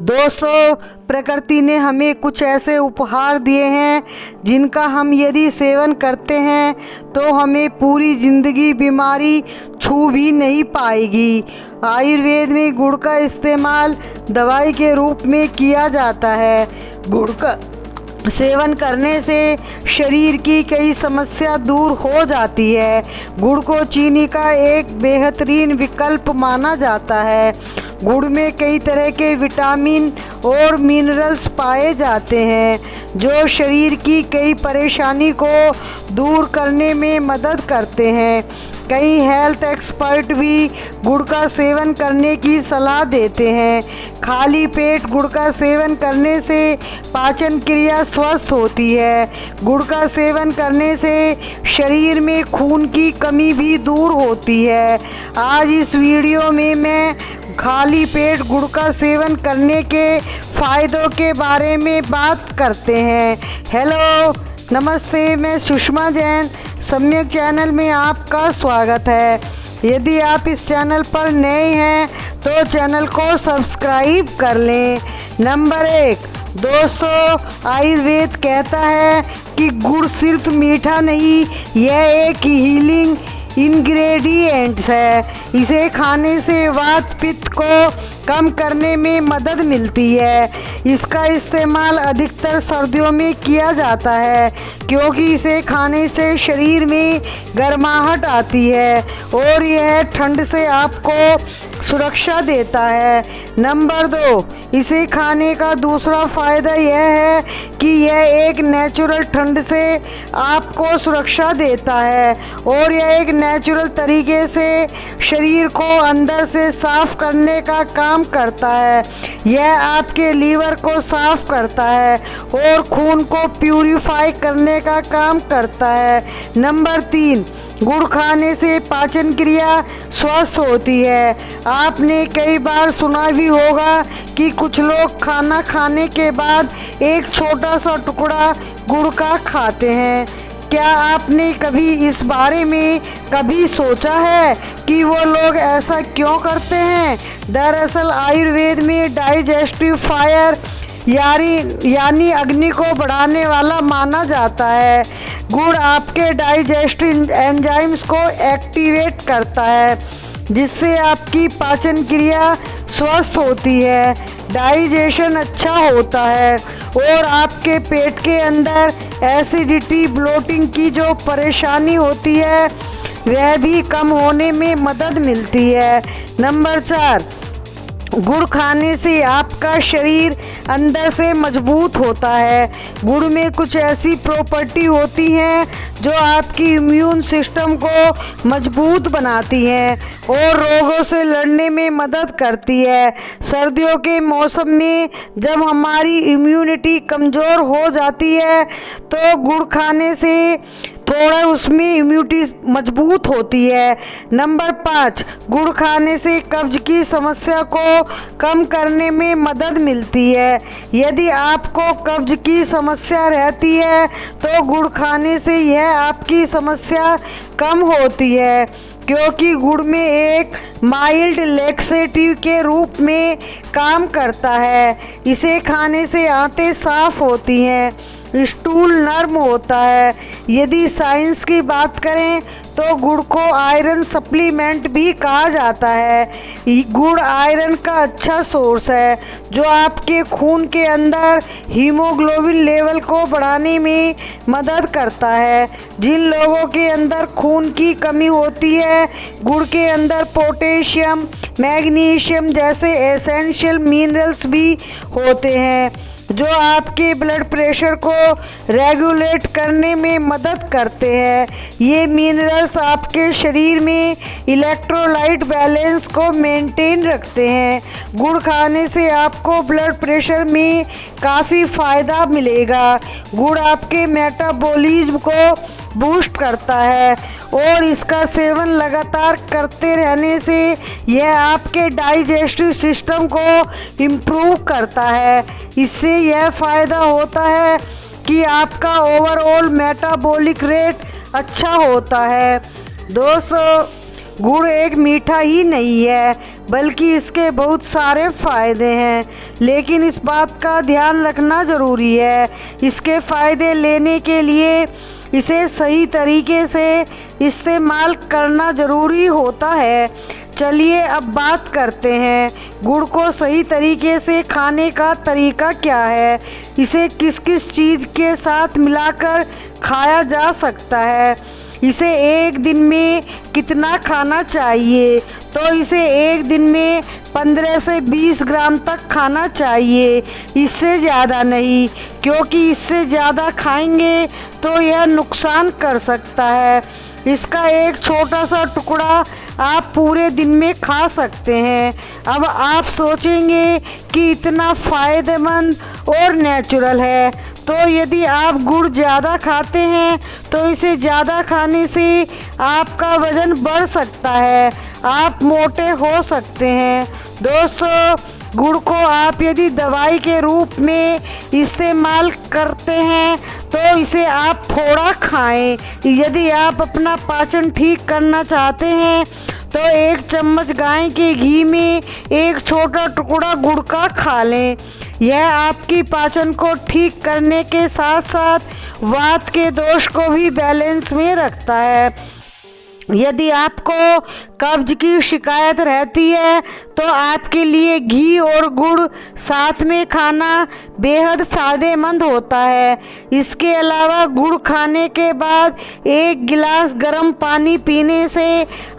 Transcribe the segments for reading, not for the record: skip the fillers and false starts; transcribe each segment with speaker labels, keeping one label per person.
Speaker 1: दोस्तों, प्रकृति ने हमें कुछ ऐसे उपहार दिए हैं जिनका हम यदि सेवन करते हैं तो हमें पूरी जिंदगी बीमारी छू भी नहीं पाएगी। आयुर्वेद में गुड़ का इस्तेमाल दवाई के रूप में किया जाता है। गुड़ का सेवन करने से शरीर की कई समस्या दूर हो जाती है। गुड़ को चीनी का एक बेहतरीन विकल्प माना जाता है। गुड़ में कई तरह के विटामिन और मिनरल्स पाए जाते हैं जो शरीर की कई परेशानी को दूर करने में मदद करते हैं। कई हेल्थ एक्सपर्ट भी गुड़ का सेवन करने की सलाह देते हैं। खाली पेट गुड़ का सेवन करने से पाचन क्रिया स्वस्थ होती है। गुड़ का सेवन करने से शरीर में खून की कमी भी दूर होती है। आज इस वीडियो में मैं खाली पेट गुड़ का सेवन करने के फ़ायदों के बारे में बात करते हैं। हेलो, नमस्ते, मैं सुषमा जैन, सम्यक चैनल में आपका स्वागत है। यदि आप इस चैनल पर नए हैं तो चैनल को सब्सक्राइब कर लें। नंबर 1, दोस्तों, आयुर्वेद कहता है कि गुड़ सिर्फ मीठा नहीं, यह एक हीलिंग इंग्रेडिएंट है। इसे खाने से वात पित्त को कम करने में मदद मिलती है। इसका इस्तेमाल अधिकतर सर्दियों में किया जाता है क्योंकि इसे खाने से शरीर में गर्माहट आती है और यह ठंड से आपको सुरक्षा देता है। नंबर 2, इसे खाने का दूसरा फ़ायदा यह है कि यह एक नेचुरल ठंड से आपको सुरक्षा देता है और यह एक नेचुरल तरीके से शरीर को अंदर से साफ करने का काम करता है। यह आपके लीवर को साफ करता है और खून को प्यूरिफाई करने का काम करता है। नंबर 3, गुड़ खाने से पाचन क्रिया स्वस्थ होती है। आपने कई बार सुना भी होगा कि कुछ लोग खाना खाने के बाद एक छोटा सा टुकड़ा गुड़ का खाते हैं। क्या आपने कभी इस बारे में कभी सोचा है कि वो लोग ऐसा क्यों करते हैं? दरअसल आयुर्वेद में डाइजेस्टिव फायर यानी अग्नि को बढ़ाने वाला माना जाता है। गुड़ आपके डाइजेस्टिव एंजाइम्स को एक्टिवेट करता है जिससे आपकी पाचन क्रिया स्वस्थ होती है, डाइजेशन अच्छा होता है और आपके पेट के अंदर एसिडिटी ब्लोटिंग की जो परेशानी होती है वह भी कम होने में मदद मिलती है। नंबर 4, गुड़ खाने से आपका शरीर अंदर से मजबूत होता है। गुड़ में कुछ ऐसी प्रॉपर्टी होती हैं जो आपकी इम्यून सिस्टम को मजबूत बनाती हैं और रोगों से लड़ने में मदद करती है। सर्दियों के मौसम में जब हमारी इम्यूनिटी कमज़ोर हो जाती है तो गुड़ खाने से थोड़ा उसमें इम्यूनिटी मजबूत होती है। नंबर 5, गुड़ खाने से कब्ज की समस्या को कम करने में मदद मिलती है। यदि आपको कब्ज की समस्या रहती है तो गुड़ खाने से यह आपकी समस्या कम होती है क्योंकि गुड़ में एक माइल्ड लैक्सेटिव के रूप में काम करता है। इसे खाने से आंतें साफ होती हैं, स्टूल नर्म होता है। यदि साइंस की बात करें तो गुड़ को आयरन सप्लीमेंट भी कहा जाता है। गुड़ आयरन का अच्छा सोर्स है जो आपके खून के अंदर हीमोग्लोबिन लेवल को बढ़ाने में मदद करता है। जिन लोगों के अंदर खून की कमी होती है, गुड़ के अंदर पोटेशियम, मैग्नीशियम जैसे एसेंशियल मिनरल्स भी होते हैं जो आपके ब्लड प्रेशर को रेगुलेट करने में मदद करते हैं। ये मिनरल्स आपके शरीर में इलेक्ट्रोलाइट बैलेंस को मेंटेन रखते हैं। गुड़ खाने से आपको ब्लड प्रेशर में काफ़ी फ़ायदा मिलेगा। गुड़ आपके मेटाबॉलिज्म को बूस्ट करता है और इसका सेवन लगातार करते रहने से यह आपके डाइजेस्टिव सिस्टम को इम्प्रूव करता है। इससे यह फ़ायदा होता है कि आपका ओवरऑल मेटाबॉलिक रेट अच्छा होता है। दोस्तों, गुड़ एक मीठा ही नहीं है बल्कि इसके बहुत सारे फ़ायदे हैं, लेकिन इस बात का ध्यान रखना ज़रूरी है। इसके फ़ायदे लेने के लिए इसे सही तरीके से इस्तेमाल करना ज़रूरी होता है। चलिए अब बात करते हैं गुड़ को सही तरीके से खाने का तरीका क्या है। इसे किस किस चीज़ के साथ मिलाकर खाया जा सकता है। इसे एक दिन में कितना खाना चाहिए, तो इसे एक दिन में 15 से 20 ग्राम तक खाना चाहिए, इससे ज़्यादा नहीं, क्योंकि इससे ज़्यादा खाएंगे तो यह नुकसान कर सकता है। इसका एक छोटा सा टुकड़ा आप पूरे दिन में खा सकते हैं। अब आप सोचेंगे कि इतना फ़ायदेमंद और नेचुरल है, तो यदि आप गुड़ ज़्यादा खाते हैं तो इसे ज़्यादा खाने से आपका वज़न बढ़ सकता है, आप मोटे हो सकते हैं। दोस्तों, गुड़ को आप यदि दवाई के रूप में इस्तेमाल करते हैं तो इसे आप थोड़ा खाएं। यदि आप अपना पाचन ठीक करना चाहते हैं तो 1 चम्मच गाय के घी में एक छोटा टुकड़ा गुड़ का खा लें। यह आपकी पाचन को ठीक करने के साथ साथ वात के दोष को भी बैलेंस में रखता है। यदि आपको कब्ज की शिकायत रहती है तो आपके लिए घी और गुड़ साथ में खाना बेहद फ़ायदेमंद होता है। इसके अलावा गुड़ खाने के बाद 1 गिलास गर्म पानी पीने से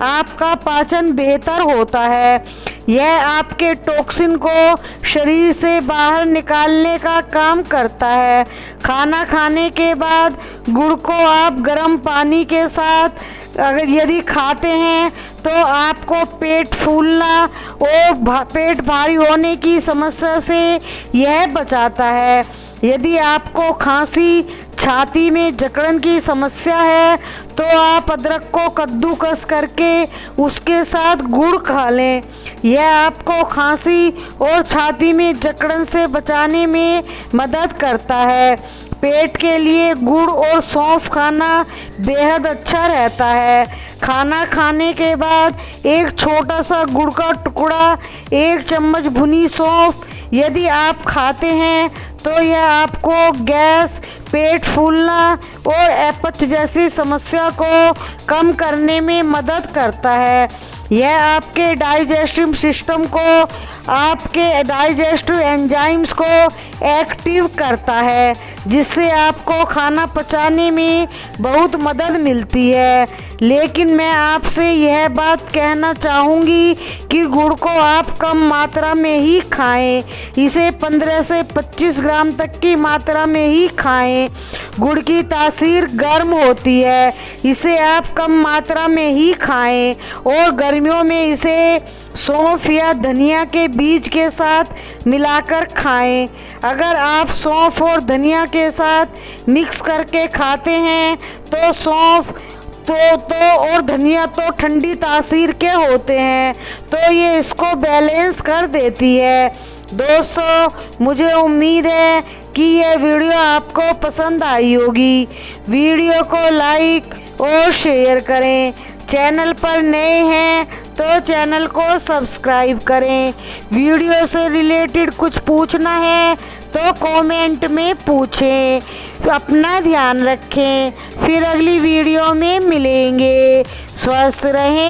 Speaker 1: आपका पाचन बेहतर होता है। यह आपके टॉक्सिन को शरीर से बाहर निकालने का काम करता है। खाना खाने के बाद गुड़ को आप गर्म पानी के साथ अगर यदि खाते हैं तो आपको पेट फूलना और पेट भारी होने की समस्या से यह बचाता है। यदि आपको खांसी, छाती में जकड़न की समस्या है तो आप अदरक को कद्दूकस करके उसके साथ गुड़ खा लें। यह आपको खांसी और छाती में जकड़न से बचाने में मदद करता है। पेट के लिए गुड़ और सौंफ खाना बेहद अच्छा रहता है। खाना खाने के बाद एक छोटा सा गुड़ का टुकड़ा, 1 चम्मच भुनी सौंफ यदि आप खाते हैं तो यह आपको गैस, पेट फूलना और अपच जैसी समस्या को कम करने में मदद करता है। यह आपके डाइजेस्टिव सिस्टम को, आपके डाइजेस्टिव एंजाइम्स को एक्टिव करता है, जिससे आपको खाना पचाने में बहुत मदद मिलती है। लेकिन मैं आपसे यह बात कहना चाहूँगी कि गुड़ को आप कम मात्रा में ही खाएं। इसे 15 से 25 ग्राम तक की मात्रा में ही खाएं। गुड़ की तासीर गर्म होती है, इसे आप कम मात्रा में ही खाएं और गर्मियों में इसे सौंफ या धनिया के बीज के साथ मिलाकर खाएं। अगर आप सौंफ और धनिया के साथ मिक्स करके खाते हैं तो सौंफ और धनिया तो ठंडी तासीर के होते हैं, तो ये इसको बैलेंस कर देती है। दोस्तों, मुझे उम्मीद है कि यह वीडियो आपको पसंद आई होगी। वीडियो को लाइक और शेयर करें। चैनल पर नए हैं तो चैनल को सब्सक्राइब करें। वीडियो से रिलेटेड कुछ पूछना है तो कमेंट में पूछें। अपना ध्यान रखें, फिर अगली वीडियो में मिलेंगे। स्वस्थ रहें।